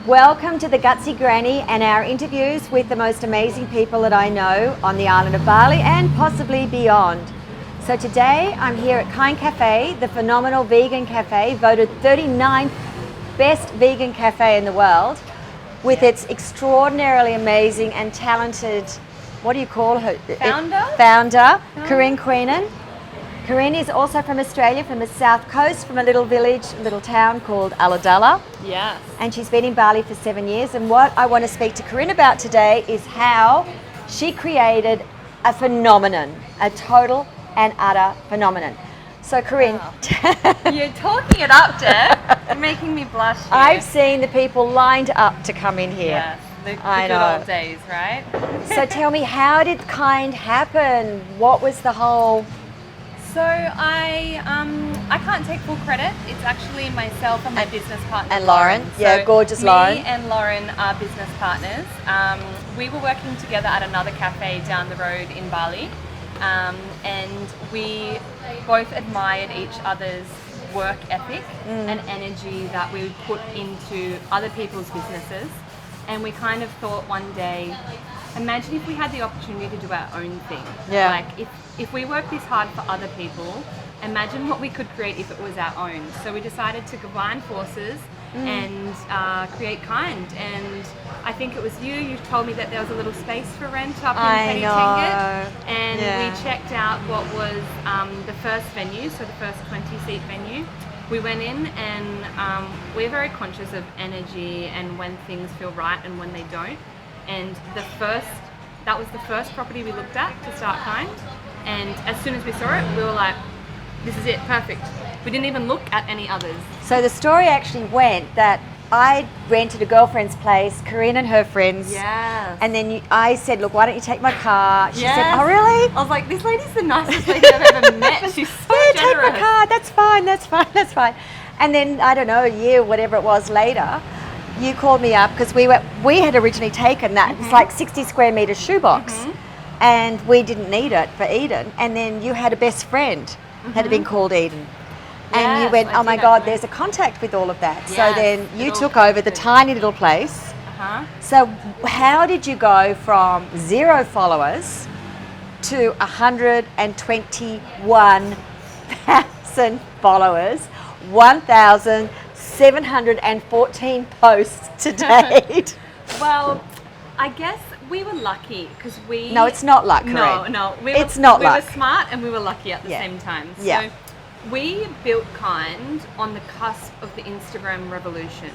Welcome to the Gutsy Granny and our interviews with the most amazing people that I know on the island of Bali and possibly beyond. So today I'm here at Kynd Cafe, the phenomenal vegan cafe, voted 39th best vegan cafe in the world, with its extraordinarily amazing and talented, what do you call her? Founder, Corryn. Corryn is also from Australia, from the south coast, from a little village, a little town called Ulladulla. Yes. And she's been in Bali for 7 years. And what I want to speak to Corryn about today is how she created a phenomenon, a total and utter phenomenon. So Corryn, wow. You're talking it up, Deb. You're making me blush here. I've seen the people lined up to come in here. Yes, the good old days, right? So tell me, how did Kynd happen? What was the whole... So I can't take full credit. It's actually myself and my business partner. And Lauren. So gorgeous Lauren. Me and Lauren are business partners. We were working together at another cafe down the road in Bali. And we both admired each other's work ethic and energy that we would put into other people's businesses. And we kind of thought one day, imagine if we had the opportunity to do our own thing. Yeah. Like if we work this hard for other people, imagine what we could create if it was our own. So we decided to combine forces and create Kynd. And I think it was you told me that there was a little space for rent up in Petty Tingit. And we checked out what was the first venue, so the first 20-seat venue. We went in and we're very conscious of energy and when things feel right and when they don't. And that was the first property we looked at to start Kynd. And as soon as we saw it, we were like, this is it, perfect. We didn't even look at any others. So the story actually went that I rented a girlfriend's place, Corryn and her friends. Yes. And then I said, look, why don't you take my car? She said, oh, really? I was like, this lady's the nicest lady I've ever met. She's so generous. Take my car, that's fine. And then, I don't know, a year, whatever it was later, you called me up because we had originally taken that. It's like 60 square meter shoebox. And we didn't need it for Eden. And then you had a best friend, had been called Eden. And you went, oh my God, there's a contact with all of that. Yes, so then you took over the tiny little place. So how did you go from 0 followers to 121,000 followers, 1,714 posts to date? Well, I guess we were lucky because we... No, it's not luck, Corryn. No. We were smart and we were lucky at the same time. So we built Kynd on the cusp of the Instagram revolution.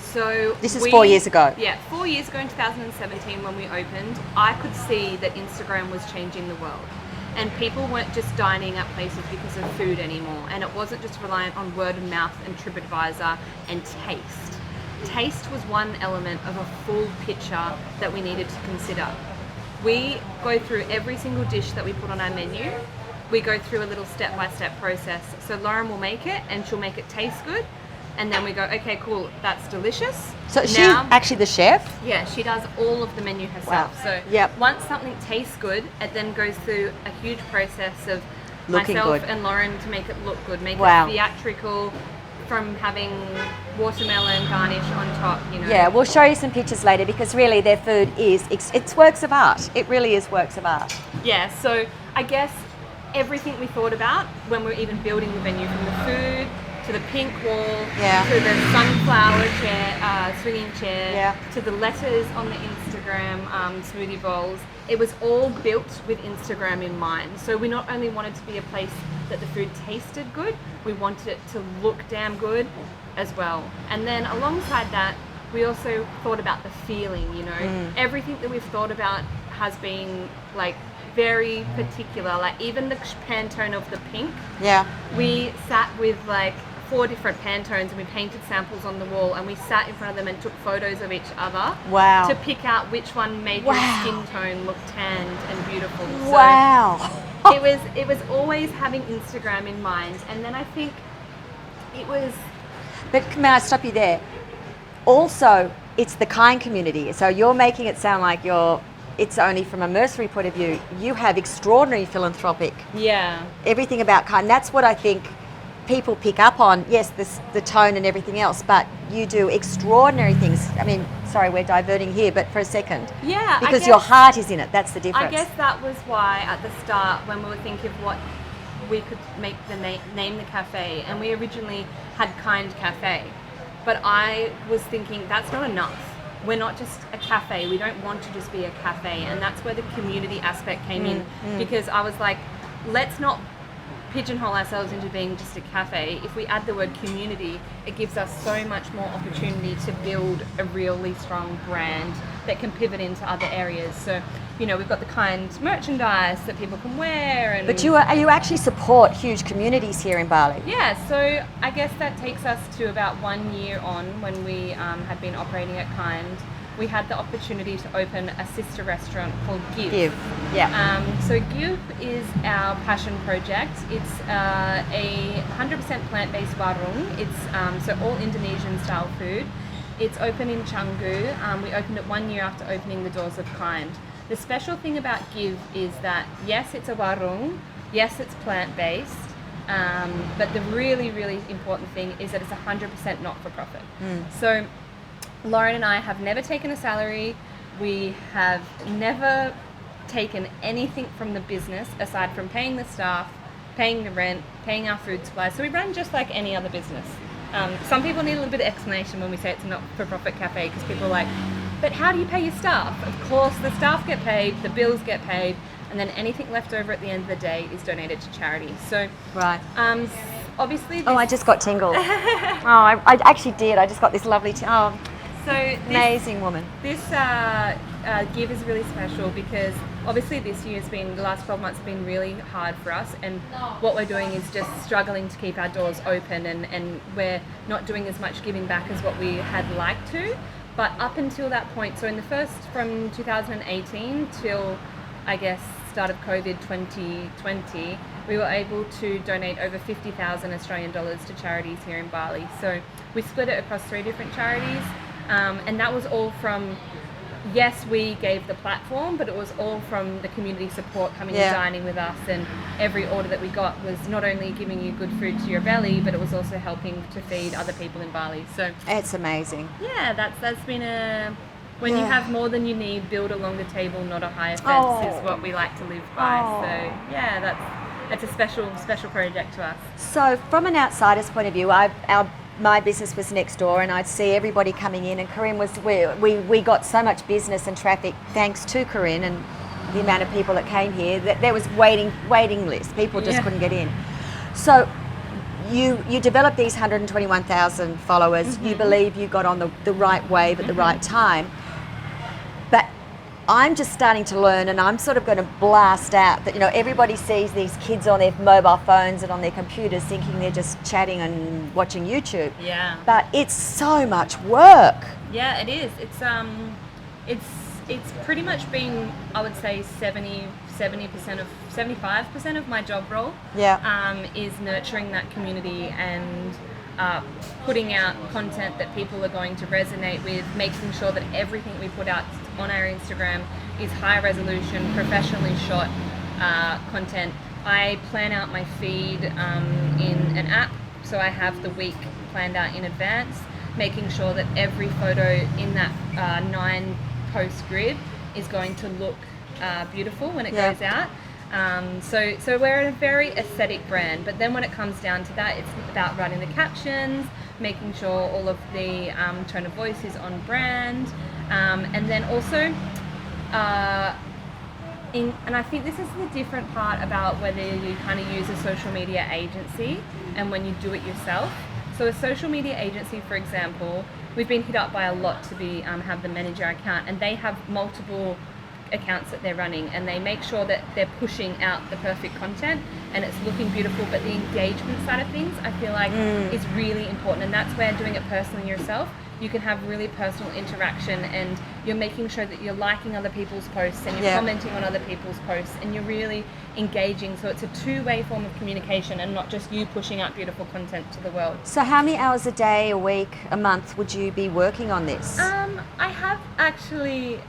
So this is 4 years ago. Yeah, 4 years ago in 2017 when we opened, I could see that Instagram was changing the world. And people weren't just dining at places because of food anymore. And it wasn't just reliant on word of mouth and TripAdvisor and taste. Taste was one element of a full picture that we needed to consider. We go through every single dish that we put on our menu. We go through a little step-by-step process. So Lauren will make it and she'll make it taste good. And then we go, okay, cool, that's delicious. So she's actually the chef? Yeah, she does all of the menu herself. Wow. So once something tastes good, it then goes through a huge process of myself and Lauren to make it look good, make it theatrical, from having watermelon garnish on top, you know. Yeah, we'll show you some pictures later because really their food it's works of art. It really is works of art. Yeah, so I guess everything we thought about when we were even building the venue, from the food to the pink wall, to the sunflower chair, swinging chair, to the letters on the Instagram smoothie bowls, it was all built with Instagram in mind. So we not only wanted to be a place that the food tasted good, we wanted it to look damn good as well. And then alongside that, we also thought about the feeling, you know. Everything that we've thought about has been like very particular, like even the Pantone of the pink. We sat with like 4 different Pantones and we painted samples on the wall and we sat in front of them and took photos of each other to pick out which one made your skin tone look tanned and beautiful. So it was always having Instagram in mind. And then I think it was... But may I stop you there? Also, it's the Kynd community. So you're making it sound like it's only from a mercenary point of view. You have extraordinary philanthropic. Yeah. Everything about Kynd. That's what I think people pick up on, yes, the tone and everything else, but you do extraordinary things. I mean, sorry, we're diverting here, but for a second. Yeah. Because your heart is in it, that's the difference. I guess that was why at the start, when we were thinking of what we could make the name the cafe, and we originally had Kynd Cafe, but I was thinking that's not enough. We're not just a cafe. We don't want to just be a cafe, and that's where the community aspect came in, because I was like, let's not pigeonhole ourselves into being just a cafe. If we add the word community, it gives us so much more opportunity to build a really strong brand that can pivot into other areas. So, you know, we've got the Kynd merchandise that people can wear. And but you actually support huge communities here in Bali. Yeah, so I guess that takes us to about 1 year on when we had been operating at Kynd. We had the opportunity to open a sister restaurant called Give. Yeah. So Give is our passion project. It's a 100% plant-based warung. It's so all Indonesian style food. It's open in Canggu. We opened it 1 year after opening the doors of Kynd. The special thing about Give is that yes, it's a warung. Yes, it's plant-based. But the really, really important thing is that it's 100% not-for-profit. So Lauren and I have never taken a salary. We have never taken anything from the business aside from paying the staff, paying the rent, paying our food supplies. So we run just like any other business. Some people need a little bit of explanation when we say it's a not-for-profit cafe, because people are like, but how do you pay your staff? Of course, the staff get paid, the bills get paid, and then anything left over at the end of the day is donated to charity. So, right. Obviously... I just got tingles. I actually did. I just got this lovely... So amazing woman. This Give is really special because obviously the last 12 months have been really hard for us, and what we're doing is just struggling to keep our doors open, and we're not doing as much giving back as what we had liked to. But up until that point, so in the first, from 2018 till I guess start of COVID 2020, we were able to donate over 50,000 Australian dollars to charities here in Bali. So we split it across 3 different charities. And that was all from, yes, we gave the platform, but it was all from the community support coming and dining with us, and every order that we got was not only giving you good food to your belly, but it was also helping to feed other people in Bali. So it's amazing. Yeah, that's been when you have more than you need, build along the table, not a higher fence, is what we like to live by. So yeah, that's a special project to us. So from an outsider's point of view, my business was next door, and I'd see everybody coming in, and Corryn was, we got so much business and traffic thanks to Corryn and the amount of people that came here, that there was waiting lists. People just couldn't get in. So you developed these 121,000 followers. You believe you got on the right wave at the right time. But I'm just starting to learn, and I'm sort of going to blast out that, you know, everybody sees these kids on their mobile phones and on their computers thinking they're just chatting and watching YouTube. Yeah. But it's so much work. Yeah, it is. It's pretty much been, I would say, 75% of my job role. Is nurturing that community and putting out content that people are going to resonate with, making sure that everything we put out on our Instagram is high resolution, professionally shot content. I plan out my feed in an app, so I have the week planned out in advance, making sure that every photo in that 9 post grid is going to look beautiful when it goes out. So we're a very aesthetic brand, but then when it comes down to that, it's about writing the captions, making sure all of the tone of voice is on brand, and then also and I think this is the different part about whether you kind of use a social media agency and when you do it yourself. So a social media agency, for example, we've been hit up by a lot to be have them manage our account, and they have multiple accounts that they're running, and they make sure that they're pushing out the perfect content and it's looking beautiful, but the engagement side of things I feel like is really important, and that's where doing it personally yourself, you can have really personal interaction, and you're making sure that you're liking other people's posts and you're commenting on other people's posts, and you're really engaging. So it's a two-way form of communication and not just you pushing out beautiful content to the world. So how many hours a day, a week, a month would you be working on this? I have actually,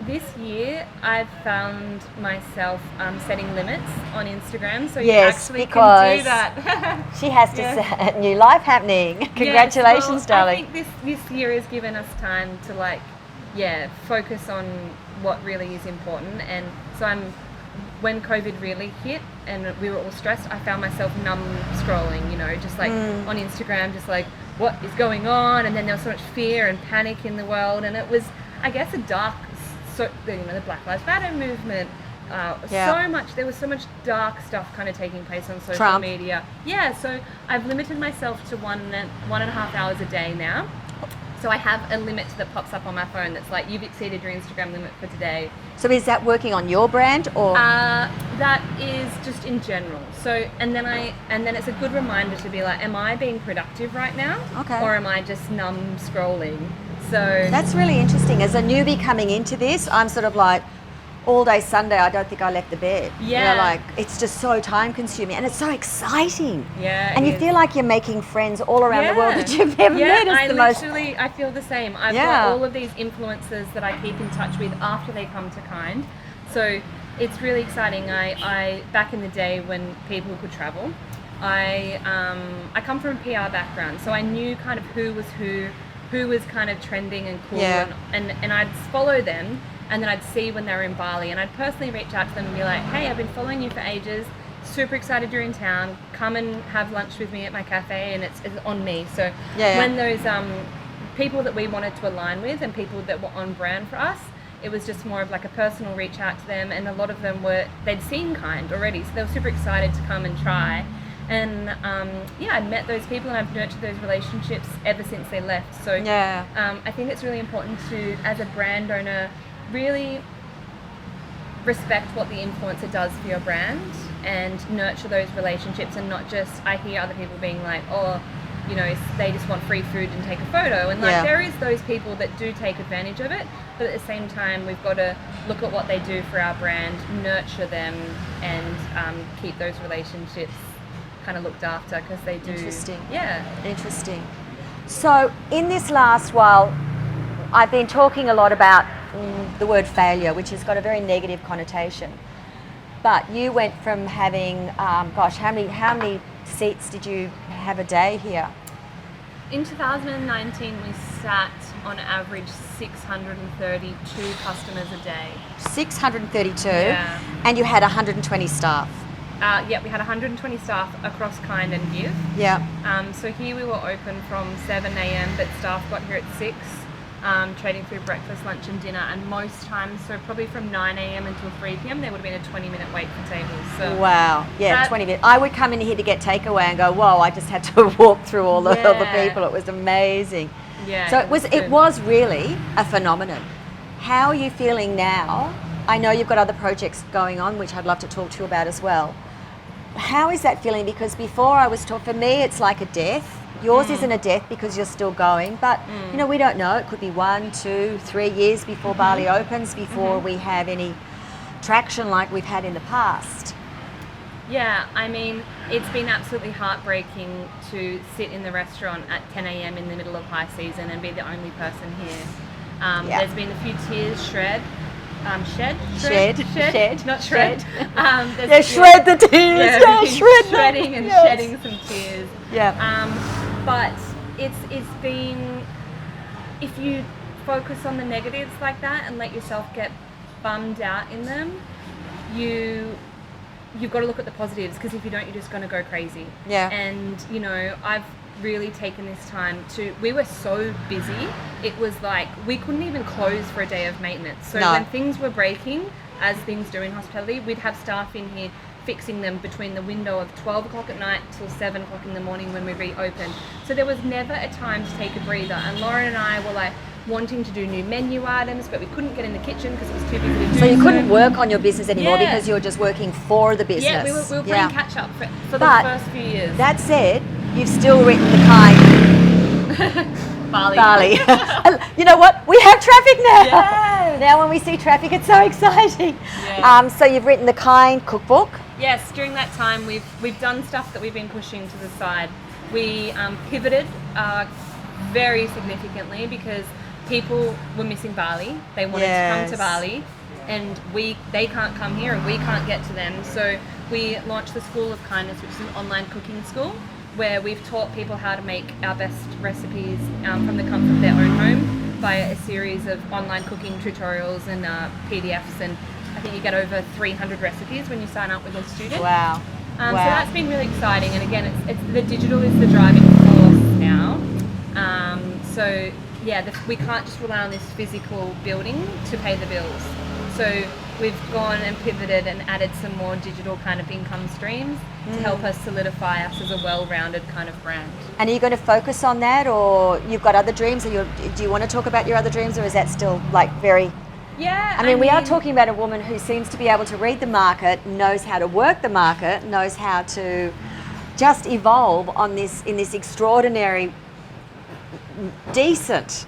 this year I've found myself setting limits on Instagram, so you actually can do that. She has to set a new life happening. Congratulations, darling. I think this year has given us time to focus on what really is important, and so when COVID really hit and we were all stressed, I found myself numb scrolling, just like on Instagram, just like, what is going on? And then there was so much fear and panic in the world, and it was, I guess, the Black Lives Matter movement, there was so much dark stuff kind of taking place on social media. Yeah, so I've limited myself to 1.5 hours a day now. So I have a limit that pops up on my phone that's like, you've exceeded your Instagram limit for today. So is that working on your brand, or? That is just in general. So and then it's a good reminder to be like, am I being productive right now? Okay. Or am I just numb scrolling? So that's really interesting. As a newbie coming into this, I'm sort of like, all day Sunday, I don't think I left the bed. Yeah. It's just so time consuming, and it's so exciting. Yeah. And you feel like you're making friends all around the world that you've never met. I feel the same. I've got all of these influencers that I keep in touch with after they come to Kynd. So it's really exciting. I back in the day when people could travel, I come from a PR background, so I knew kind of who was kind of trending and cool, and I'd follow them. And then I'd see when they were in Bali, and I'd personally reach out to them and be like, hey, I've been following you for ages, super excited you're in town, come and have lunch with me at my cafe, and it's on me. So when those people that we wanted to align with and people that were on brand for us, it was just more of like a personal reach out to them, and a lot of them they'd seen Kynd already, so they were super excited to come and try. And I met those people, and I've nurtured those relationships ever since they left. So I think it's really important to, as a brand owner, really respect what the influencer does for your brand and nurture those relationships, and not just, I hear other people being like, they just want free food and take a photo, and there is those people that do take advantage of it, but at the same time we've got to look at what they do for our brand, nurture them, and keep those relationships kind of looked after, because they do. Interesting. So in this last while, I've been talking a lot about the word failure, which has got a very negative connotation. But you went from having, how many seats did you have a day here? In 2019, we sat on average 632 customers a day. 632? Yeah. And you had 120 staff? We had 120 staff across Kynd and Give. Yeah. So here we were open from 7 a.m, but staff got here at 6. Trading through breakfast, lunch and dinner, and most times, so probably from 9 a.m. until 3 p.m, there would have been a 20-minute wait for tables. So wow, 20 minutes. I would come in here to get takeaway and go, whoa, I just had to walk through all the people. It was amazing. Yeah. So it was really a phenomenon. How are you feeling now? I know you've got other projects going on, which I'd love to talk to you about as well. How is that feeling? Because before I was for me, it's like a death. Yours isn't a death because you're still going, but we don't know. It could be 1, 2, 3 years before Bali opens, before we have any traction like we've had in the past. Yeah, I mean, it's been absolutely heartbreaking to sit in the restaurant at 10 a.m. in the middle of high season and be the only person here. There's been a few tears shed, not shred. Shred the tears. Shredding and shedding some tears. But it's been, if you focus on the negatives like that and let yourself get bummed out in them, you've got to look at the positives, because if you don't, you're just going to go crazy. And I've really taken this time we were so busy, it was like we couldn't even close for a day of maintenance. So when things were breaking, as things do in hospitality, we'd have staff in here fixing them between the window of 12 o'clock at night till 7 o'clock in the morning when we reopened. So there was never a time to take a breather, and Lauren and I were like wanting to do new menu items, but we couldn't get in the kitchen because it was too busy to do. So you couldn't work on your business anymore because you were just working for the business. Yeah, we were playing catch up for the first few years. That said, you've still written the Kynd Bali. Bali. You know what? We have traffic now. Yes. Now when we see traffic, it's so exciting. Yes. So you've written the Kynd cookbook. Yes, during that time we've done stuff that we've been pushing to the side. We pivoted very significantly because people were missing Bali. They wanted to come to Bali, and they can't come here and we can't get to them. So we launched the School of Kindness, which is an online cooking school where we've taught people how to make our best recipes from the comfort of their own home via a series of online cooking tutorials and PDFs, and I think you get over 300 recipes when you sign up with a student. Wow. So that's been really exciting, and again, it's the digital is the driving force now. So yeah, we can't just rely on this physical building to pay the bills. So we've gone and pivoted and added some more digital kind of income streams to help us solidify us as a well-rounded kind of brand. And are you going to focus on that, or you've got other dreams? Or do you want to talk about your other dreams, or is that still like very... Yeah, I mean, we are talking about a woman who seems to be able to read the market, knows how to work the market, knows how to just evolve on this in this extraordinary, decent,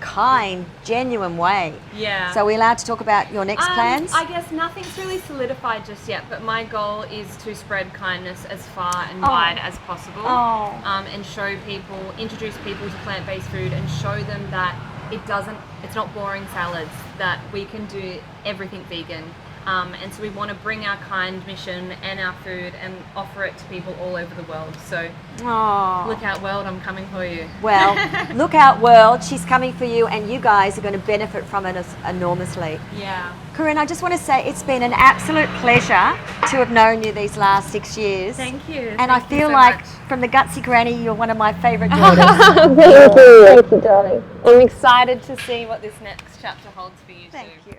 kind, genuine way. Yeah. So we're allowed to talk about your next plans? I guess nothing's really solidified just yet, but my goal is to spread kindness as far and wide as possible, and show people, introduce people to plant-based food, and show them that it's not boring salads, that we can do everything vegan. And so we want to bring our Kynd mission and our food and offer it to people all over the world. So look out world, I'm coming for you. Well, look out world, she's coming for you, and you guys are going to benefit from it enormously. Yeah. Corryn, I just want to say it's been an absolute pleasure to have known you these last 6 years. Thank you. And I feel so like much. from the gutsy granny, you're one of my favourite daughters. Thank you, darling. I'm excited to see what this next chapter holds for you too. Thank you.